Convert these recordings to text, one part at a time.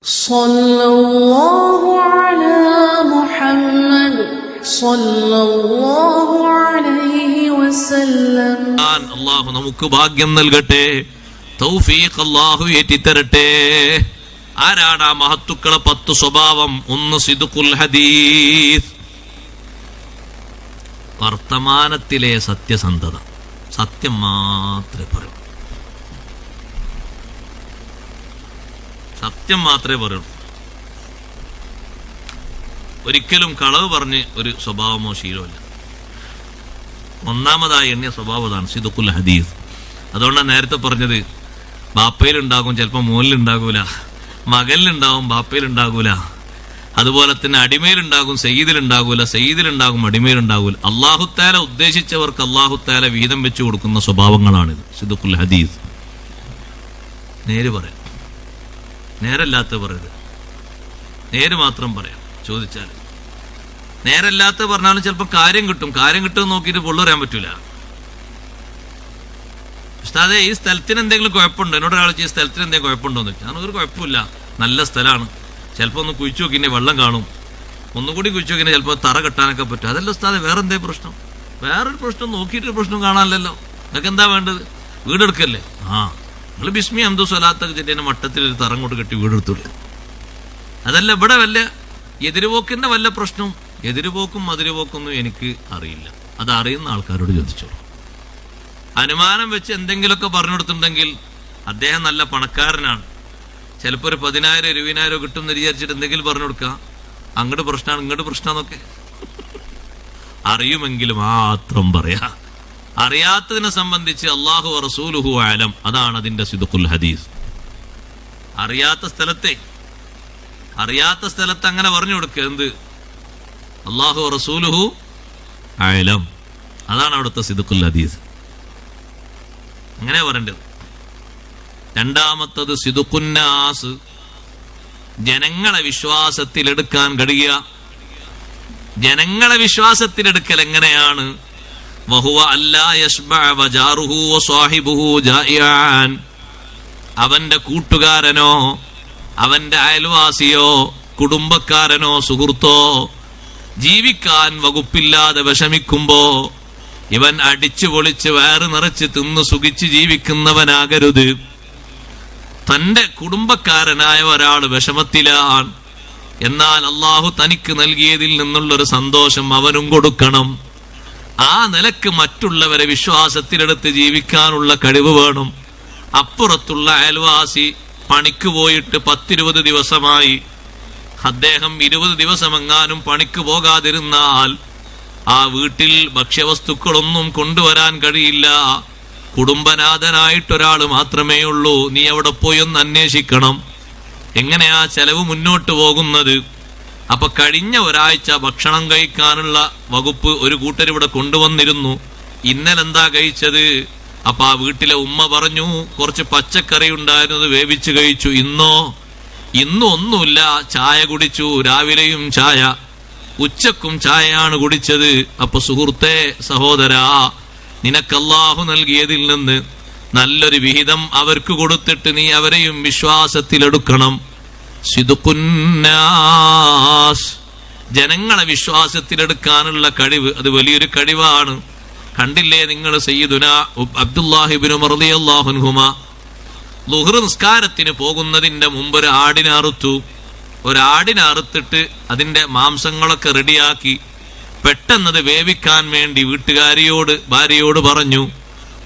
സല്ലല്ലാഹു അലാ മുഹമ്മദ് സല്ലല്ലാഹു അലൈഹി വസല്ലം. അല്ലാഹു നമുക്ക് ഭാഗ്യം നൽകട്ടെ, തൗഫീഖ് അല്ലാഹു ഏറ്റിത്തരട്ടെ. ആരാണ് ആ മഹത്തുക്കളെ 10 സ്വഭാവം? ഒന്ന് സിദ്ഖുൽ ഹദീസ്, വർത്തമാനത്തിലെ സത്യസന്ധത, സത്യം മാത്രമേ പറയൂ, സത്യം മാത്രമേ പറയൂ. ഒരിക്കലും കളവ് പറഞ്ഞ് ഒരു സ്വഭാവമോ ശീലമല്ല. ഒന്നാമതായി എണ്ണിയ സ്വഭാവം അതാണ് സിദ്ഖുൽ ഹദീസ്. അതുകൊണ്ടാണ് നേരത്തെ പറഞ്ഞത്, ബാപ്പയിലുണ്ടാകും, ചിലപ്പോൾ മോനിലുണ്ടാകൂല, മകനിലുണ്ടാകും, ബാപ്പയിലുണ്ടാകൂല. അതുപോലെ തന്നെ അടിമയിലുണ്ടാകും, സയ്യിദിലുണ്ടാകൂല, സയ്യിദിലുണ്ടാകും, അടിമയിലുണ്ടാകൂല. അല്ലാഹു തആല ഉദ്ദേശിച്ചവർക്ക് അല്ലാഹു തആല വീതം വെച്ചു കൊടുക്കുന്ന സ്വഭാവങ്ങളാണിത് സിദ്ഖുൽ ഹദീസ്. നേര് പറയാം, നേരല്ലാത്ത പറയരുത്, നേര് മാത്രം പറയാം. ചോദിച്ചാൽ നേരല്ലാത്ത പറഞ്ഞാലും ചിലപ്പോൾ കാര്യം കിട്ടും, കാര്യം കിട്ടുമെന്ന് നോക്കിയിട്ട് പൊള്ളു പറയാൻ പറ്റൂല. ഉസ്താദേ ഈ സ്ഥലത്തിന് എന്തെങ്കിലും കുഴപ്പമുണ്ടോ? എന്നോട് ഒരാൾ ഈ സ്ഥലത്തിന് എന്തെങ്കിലും കുഴപ്പമുണ്ടോ എന്ന് ചോദിച്ചാൽ, ഒരു കുഴപ്പമില്ല, നല്ല സ്ഥലമാണ്, ചിലപ്പോൾ ഒന്ന് കുഴിച്ചു നോക്കിൻ്റെ വെള്ളം കാണും, ഒന്നുകൂടി കുഴിച്ചു നോക്കിൻ്റെ ചിലപ്പോൾ തറ കെട്ടാനൊക്കെ പറ്റും. അതല്ല ഉസ്താദേ വേറെ എന്തേ പ്രശ്നം? വേറൊരു പ്രശ്നം നോക്കിയിട്ട് പ്രശ്നം കാണാനല്ലോ. നിങ്ങൾക്ക് എന്താ വേണ്ടത്? വീടെടുക്കല്ലേ? നിങ്ങൾ ബിസ്മി അംദു സ്വലാത്തൊക്കെ ചെല്ലിൻ്റെ മട്ടത്തിൽ ഒരു തറം കൊണ്ട് കെട്ടി വീടെടുത്തൂടെ? അതല്ല ഇവിടെ വല്ല എതിരുപോക്കിന്റെ വല്ല പ്രശ്നവും. എതിരുപോക്കും മതിരുപോക്കൊന്നും എനിക്ക് അറിയില്ല, അത് അറിയുന്ന ആൾക്കാരോട് ചോദിച്ചോളൂ. അനുമാനം വെച്ച് എന്തെങ്കിലുമൊക്കെ പറഞ്ഞു കൊടുത്തിട്ടുണ്ടെങ്കിൽ അദ്ദേഹം നല്ല പണക്കാരനാണ്, ചിലപ്പോൾ ഒരു 10,000 20,000 കിട്ടും എന്ന് വിചാരിച്ചിട്ട് എന്തെങ്കിലും പറഞ്ഞു കൊടുക്കുക, അങ്ങോട്ട് പ്രശ്നമാണ് ഇങ്ങോട്ട് പ്രശ്നമാണെന്നൊക്കെ അറിയുമെങ്കിൽ മാത്രം പറയാ. അറിയാത്തതിനെ സംബന്ധിച്ച് അല്ലാഹു റസൂലുഹു അലം, അതാണ് അതിന്റെ സിദ്ഖുൽ ഹദീസ്. അറിയാത്ത സ്ഥലത്ത് അങ്ങനെ പറഞ്ഞു കൊടുക്കുക, എന്ത്? അല്ലാഹു റസൂലുഹു അലം, അതാണ് അവിടുത്തെ സിദ്ഖുൽ ഹദീസ്. അങ്ങനെ പറയേണ്ടത്. രണ്ടാമത്തത് സിദ്ഖുന്നാസ്, ജനങ്ങളെ വിശ്വാസത്തിലെടുക്കാൻ കഴിയുക. ജനങ്ങളെ വിശ്വാസത്തിലെടുക്കൽ എങ്ങനെയാണ്? വഹുവ അല്ലാ യശ്ബഅ വജാറുഹു വസാഹിബുഹു ജാഇഅൻ, അവന്റെ കൂട്ടുകാരനോ അവന്റെ അയൽവാസിയോ കുടുംബക്കാരനോ സുഹൃത്തോ ജീവിക്കാൻ വകുപ്പില്ലാതെ വിഷമിക്കുമ്പോ ഇവൻ അടിച്ചു പൊളിച്ച് വയറ് നിറച്ച് തിന്നു സുഖിച്ച് ജീവിക്കുന്നവനാകരുത്. തന്റെ കുടുംബക്കാരനായ ഒരാൾ വിഷമത്തിലാണ്, എന്നാൽ അല്ലാഹു തനിക്ക് നൽകിയതിൽ നിന്നുള്ളൊരു സന്തോഷം അവനും കൊടുക്കണം. ആ നിലക്ക് മറ്റുള്ളവരെ വിശ്വാസത്തിലെടുത്ത് ജീവിക്കാനുള്ള കഴിവ് വേണം. അപ്പുറത്തുള്ള അയൽവാസി പണിക്ക് പോയിട്ട് 10-20 ദിവസമായി, അദ്ദേഹം 20 ദിവസമെങ്ങാനും പണിക്ക് പോകാതിരുന്നാൽ ആ വീട്ടിൽ ഭക്ഷ്യവസ്തുക്കളൊന്നും കൊണ്ടുവരാൻ കഴിയില്ല. കുടുംബനാഥനായിട്ടൊരാൾ മാത്രമേ ഉള്ളൂ. നീ അവിടെ പോയി ഒന്ന് അന്വേഷിക്കണം, എങ്ങനെയാ ചെലവ് മുന്നോട്ട് പോകുന്നത്. അപ്പൊ കഴിഞ്ഞ ഒരാഴ്ച ഭക്ഷണം കഴിക്കാനുള്ള വകുപ്പ് ഒരു കൂട്ടരിവിടെ കൊണ്ടുവന്നിരുന്നു. ഇന്നലെ എന്താ കഴിച്ചത്? അപ്പൊ ആ വീട്ടിലെ ഉമ്മ പറഞ്ഞു, കുറച്ച് പച്ചക്കറി ഉണ്ടായിരുന്നത് വേവിച്ച് കഴിച്ചു. ഇന്നും ഒന്നുമില്ല, ചായ കുടിച്ചു. രാവിലെയും ചായ, ഉച്ചക്കും ചായയാണ് കുടിച്ചത്. അപ്പൊ സുഹൃത്തേ, സഹോദരാ, നിനക്ക് അല്ലാഹു നൽകിയതിൽ നിന്ന് നല്ലൊരു വിഹിതം അവർക്ക് കൊടുത്തിട്ട് നീ അവരെയും വിശ്വാസത്തിലെടുക്കണം. സിദ്ഖുന്നാസ്, ജനങ്ങളെ വിശ്വാസത്തിലെടുക്കാനുള്ള കഴിവ്, അത് വലിയൊരു കഴിവാണ്. കണ്ടില്ലേ നിങ്ങൾ സയ്യിദുനാ അബ്ദുല്ലാഹി ഇബ്നു ഉമർ റളിയല്ലാഹു അൻഹുമ ളുഹ്ർ നിസ്കാരത്തിന് പോകുന്നതിന്റെ മുമ്പ് ഒരു ആടിനെ അറുത്തിട്ട് അതിന്റെ മാംസങ്ങളൊക്കെ റെഡിയാക്കി പെട്ടെന്നത് വേവിക്കാൻ വേണ്ടി ഭാര്യയോട് പറഞ്ഞു.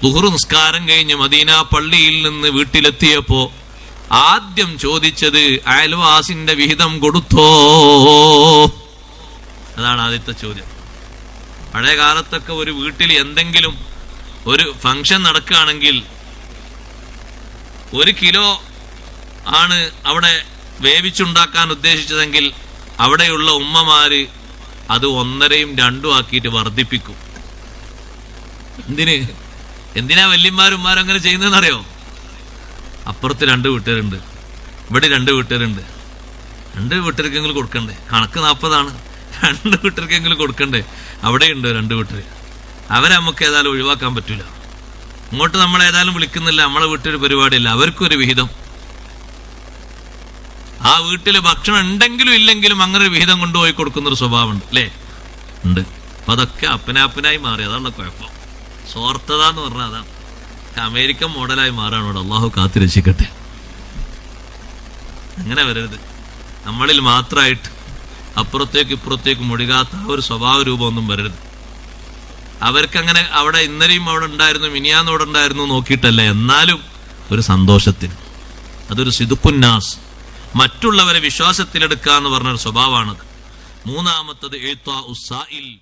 ളുഹ്ർ നിസ്കാരം കഴിഞ്ഞ് മദീന പള്ളിയിൽ നിന്ന് വീട്ടിലെത്തിയപ്പോ ആദ്യം ചോദിച്ചത്, അയൽവാസിന്റെ വിഹിതം കൊടുത്തോ? അതാണ് ആദ്യത്തെ ചോദ്യം. പഴയ കാലത്തൊക്കെ ഒരു വീട്ടിൽ എന്തെങ്കിലും ഒരു ഫംഗ്ഷൻ നടക്കുകയാണെങ്കിൽ 1 കിലോ ആണ് അവിടെ വേവിച്ചുണ്ടാക്കാൻ ഉദ്ദേശിച്ചതെങ്കിൽ അവിടെയുള്ള ഉമ്മമാര് അത് 1.5 2 ആക്കിയിട്ട് വർദ്ധിപ്പിക്കും. എന്തിനാ വല്യന്മാരും അങ്ങനെ ചെയ്യുന്നതെന്നറിയോ? അപ്പുറത്ത് 2 വീട്ടുകാരുണ്ട്, ഇവിടെ 2 വീട്ടുകാരുണ്ട്. 2 വീട്ടുകാർക്കെങ്കിലും കൊടുക്കണ്ടേ? കണക്ക് 40 ആണ്. 2 വീട്ടുകാർക്കെങ്കിലും കൊടുക്കണ്ടേ? അവിടെയുണ്ട് 2 വീട്ടുകാർ. അവരെ നമുക്ക് ഏതായാലും ഒഴിവാക്കാൻ പറ്റൂല. ഇങ്ങോട്ട് നമ്മൾ ഏതായാലും വിളിക്കുന്നില്ല, നമ്മളെ വീട്ടൊരു പരിപാടിയല്ല, അവർക്കൊരു വിഹിതം. ആ വീട്ടില് ഭക്ഷണം ഉണ്ടെങ്കിലും ഇല്ലെങ്കിലും അങ്ങനെ ഒരു വിഹിതം കൊണ്ടുപോയി കൊടുക്കുന്നൊരു സ്വഭാവമുണ്ട് അല്ലേ? ഉണ്ട്. അപ്പൊ അതൊക്കെ അപ്പനായി മാറി. അതാണ് കുഴപ്പം. സ്വാർത്ഥത എന്ന് പറഞ്ഞാൽ അതാണ്. അമേരിക്കൻ മോഡലായി മാറാണ് ഇവിടെ. അള്ളാഹു കാത്തിരക്ഷിക്കട്ടെ. അങ്ങനെ വരരുത്. നമ്മളിൽ മാത്രമായിട്ട് അപ്പുറത്തേക്ക് ഇപ്പുറത്തേക്ക് മുഴുകാത്ത ഒരു സ്വഭാവ രൂപമൊന്നും വരരുത്. അവർക്കങ്ങനെ അവിടെ ഇന്നലെയും അവിടെ ഉണ്ടായിരുന്നു, മിനിയാന്ന് അവിടെ ഉണ്ടായിരുന്നു നോക്കിയിട്ടല്ല, എന്നാലും ഒരു സന്തോഷത്തിന്. അതൊരു സിദുക്കുന്നാസ്, മറ്റുള്ളവരെ വിശ്വാസത്തിലെടുക്കുക എന്ന് പറഞ്ഞൊരു സ്വഭാവമാണ്. മൂന്നാമത്തത് ഇഅ്താഉ സാഇൽ,